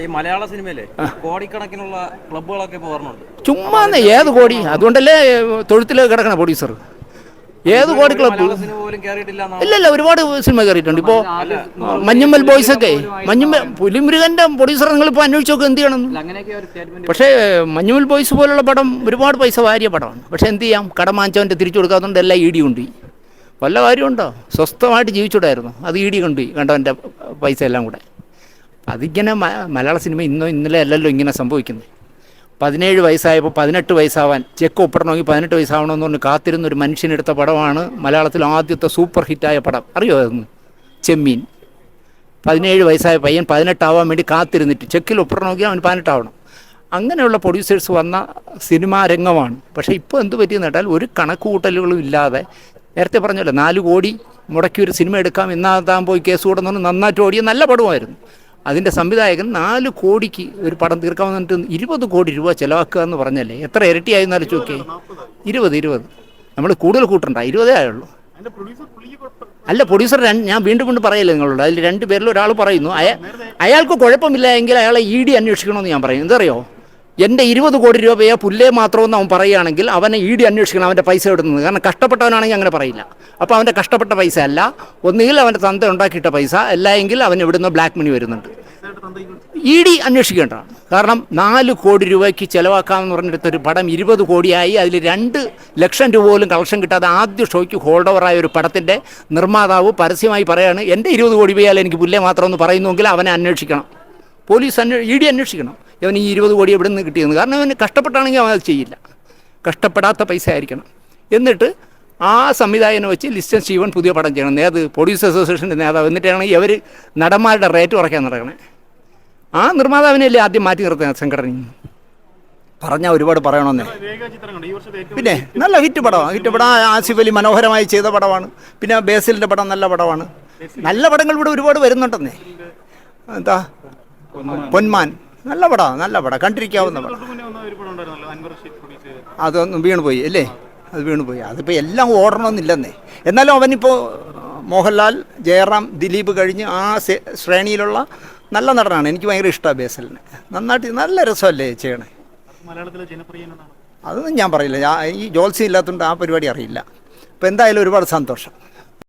ഈ മലയാള സിനിമയിലെ കോടിക്കണക്കിനുള്ള ക്ലബ്ബുകളൊക്കെ ഇപ്പോൾ ഓർമ്മയുണ്ട്. ചുമ്മാന്ന് ഏത് കോടി? അതുകൊണ്ടല്ലേ തൊഴുത്തിൽ കിടക്കണ പ്രൊഡ്യൂസർ. ഏത് കോടി ക്ലബ്ബ്? ഇല്ലല്ല, ഒരുപാട് സിനിമ കയറിയിട്ടുണ്ട്. ഇപ്പോൾ മഞ്ഞുമ്മൽ ബോയ്സ് ഒക്കെ, മഞ്ഞുമ്മൽ പുലിമുരുകൻ്റെ പ്രൊഡ്യൂസർ നിങ്ങളിപ്പോൾ അന്വേഷിച്ച് നോക്കുക എന്ത് ചെയ്യണം. പക്ഷേ മഞ്ഞുമ്മൽ ബോയ്സ് പോലുള്ള പടം ഒരുപാട് പൈസ വാരിയ പടമാണ്. പക്ഷേ എന്ത് ചെയ്യാം, കടം വാങ്ങിച്ചവൻ്റെ തിരിച്ചു കൊടുക്കാത്തതുകൊണ്ട് എല്ലാം ഇ ഡി കൊണ്ടുപോയി. വല്ല കാര്യമുണ്ടോ? സ്വസ്ഥമായിട്ട് ജീവിച്ചൂടായിരുന്നു. അത് ഇ ഡി കൊണ്ടുപോയി കണ്ടവൻ്റെ പൈസ എല്ലാം കൂടെ. അതിങ്ങനെ മലയാള സിനിമ ഇന്നോ ഇന്നലെ അല്ലല്ലോ ഇങ്ങനെ സംഭവിക്കുന്നത്. 17 വയസ്സായപ്പോൾ 18 വയസ്സാവാൻ ചെക്ക് ഒപ്പിടണമെങ്കിൽ 18 വയസ്സാവണമെന്ന് പറഞ്ഞ് കാത്തിരുന്നൊരു മനുഷ്യനെടുത്ത പടമാണ് മലയാളത്തിൽ ആദ്യത്തെ സൂപ്പർ ഹിറ്റായ പടം. അറിയോ അതൊന്ന്? ചെമ്മീൻ. 17 വയസ്സായ പയ്യൻ 18 ആവാൻ വേണ്ടി കാത്തിരുന്നിട്ട് ചെക്കിൽ ഒപ്പിടണമെങ്കിൽ അവൻ 18 ആവണം. അങ്ങനെയുള്ള പ്രൊഡ്യൂസേഴ്സ് വന്ന സിനിമാ രംഗമാണ്. പക്ഷേ ഇപ്പോൾ എന്ത് പറ്റിയെന്ന് കേട്ടാൽ ഒരു കണക്കുകൂട്ടലുകളും ഇല്ലാതെ, നേരത്തെ പറഞ്ഞല്ലോ 4 കോടി മുടക്കി ഒരു സിനിമ എടുക്കാം എന്നാതാൻ പോയി കേസ് കൂടെന്ന് നന്നായിട്ട് ഓടിയ നല്ല പടമായിരുന്നു. അതിൻ്റെ സംവിധായകൻ 4 കോടിക്ക് ഒരു പടം തീർക്കാമെന്ന് പറഞ്ഞിട്ട് 20 കോടി രൂപ ചിലവാക്കുക എന്ന് പറഞ്ഞല്ലേ, എത്ര ഇരട്ടിയായി എന്നാലും ചോദിക്കേ. 20 നമ്മൾ കൂടുതൽ കൂട്ടണ്ട, 20 ആയുള്ളൂ. അല്ല, പ്രൊഡ്യൂസർ ഞാൻ വീണ്ടും പറയില്ല നിങ്ങളോട്. അതിൽ 2 പേരിൽ ഒരാൾ പറയുന്നു അയാൾക്ക് കുഴപ്പമില്ല എങ്കിൽ അയാളെ ഇ ഡി അന്വേഷിക്കണമെന്ന് ഞാൻ പറയും. എന്തറിയോ, എൻ്റെ 20 കോടി രൂപയെ പുല്ലേ മാത്രമെന്ന് അവൻ പറയുകയാണെങ്കിൽ അവനെ ഇ ഡി അന്വേഷിക്കണം, അവൻ്റെ പൈസ ഇടുന്നത്. കാരണം കഷ്ടപ്പെട്ടവനാണെങ്കിൽ അങ്ങനെ പറയില്ല. അപ്പോൾ അവൻ്റെ കഷ്ടപ്പെട്ട പൈസ അല്ല, ഒന്നുകിൽ അവൻ്റെ തന്ത ഉണ്ടാക്കിയിട്ട പൈസ, അല്ല എങ്കിൽ അവൻ ഇവിടുന്ന് ബ്ലാക്ക് മണി വരുന്നുണ്ട്. ഇ ഡി അന്വേഷിക്കേണ്ടതാണ്. കാരണം 4 കോടി രൂപയ്ക്ക് ചിലവാക്കാമെന്ന് പറഞ്ഞെടുത്തൊരു പടം 20 കോടിയായി. അതിൽ 2 ലക്ഷം രൂപ പോലും കളക്ഷൻ കിട്ടാതെ ആദ്യ ഷോയ്ക്ക് ഹോൾഡ് ഓവറായ ഒരു പടത്തിൻ്റെ നിർമ്മാതാവ് പരസ്യമായി പറയാണ് എൻ്റെ 20 കോടി രൂപയാൽ എനിക്ക് പുല്ലേ മാത്രമെന്ന് പറയുന്നുവെങ്കിൽ അവനെ അന്വേഷിക്കണം. പോലീസ് ഇ ഡി അന്വേഷിക്കണം അവൻ ഈ 20 കോടി എവിടെ നിന്ന് കിട്ടിയെന്ന്. കാരണം അവന് കഷ്ടപ്പെട്ടാണെങ്കിൽ അവൻ അത് ചെയ്യില്ല. കഷ്ടപ്പെടാത്ത പൈസ ആയിരിക്കണം. എന്നിട്ട് ആ സംവിധായകനെ വെച്ച് ലിസ്റ്റൻ സ്റ്റീവൻ പുതിയ പടം ചെയ്യണം. ഏത് പ്രൊഡ്യൂസർ അസോസിയേഷൻ്റെ നേതാവ്. എന്നിട്ടാണ് ഇവർ നടന്മാരുടെ റേറ്റ് കുറയ്ക്കാൻ നടക്കണേ. ആ നിർമ്മാതാവിനെയല്ലേ ആദ്യം മാറ്റി നിർത്തുക സംഘടന. പറഞ്ഞാൽ ഒരുപാട് പറയണമെന്നേ. പിന്നെ നല്ല ഹിറ്റ് പടം ആസിഫ് അലി മനോഹരമായി ചെയ്ത പടമാണ്. പിന്നെ ബേസിലിൻ്റെ പടം നല്ല പടമാണ്. നല്ല പടങ്ങൾ ഇവിടെ ഒരുപാട് വരുന്നുണ്ടെന്നേ. എന്താ പൊന്മാൻ നല്ല പടം കണ്ടിരിക്കാവുന്ന പടം. അതൊന്നും വീണുപോയി അല്ലേ, അത് വീണുപോയി. അതിപ്പോൾ എല്ലാം ഓടണമെന്നില്ലെന്നേ. എന്നാലും അവനിപ്പോൾ മോഹൻലാൽ, ജയറാം, ദിലീപ് കഴിഞ്ഞ് ആ ശ്രേണിയിലുള്ള നല്ല നടനാണ്. എനിക്ക് ഭയങ്കര ഇഷ്ടമാണ് ബേസിലിനെ. നന്നായിട്ട് നല്ല രസമല്ലേ ചെയ്യണേ. അതൊന്നും ഞാൻ പറയില്ല. ഈ ജോത്സ്യം ഇല്ലാത്തതുകൊണ്ട് ആ പരിപാടി അറിയില്ല. അപ്പോൾ എന്തായാലും ഒരുപാട് സന്തോഷം.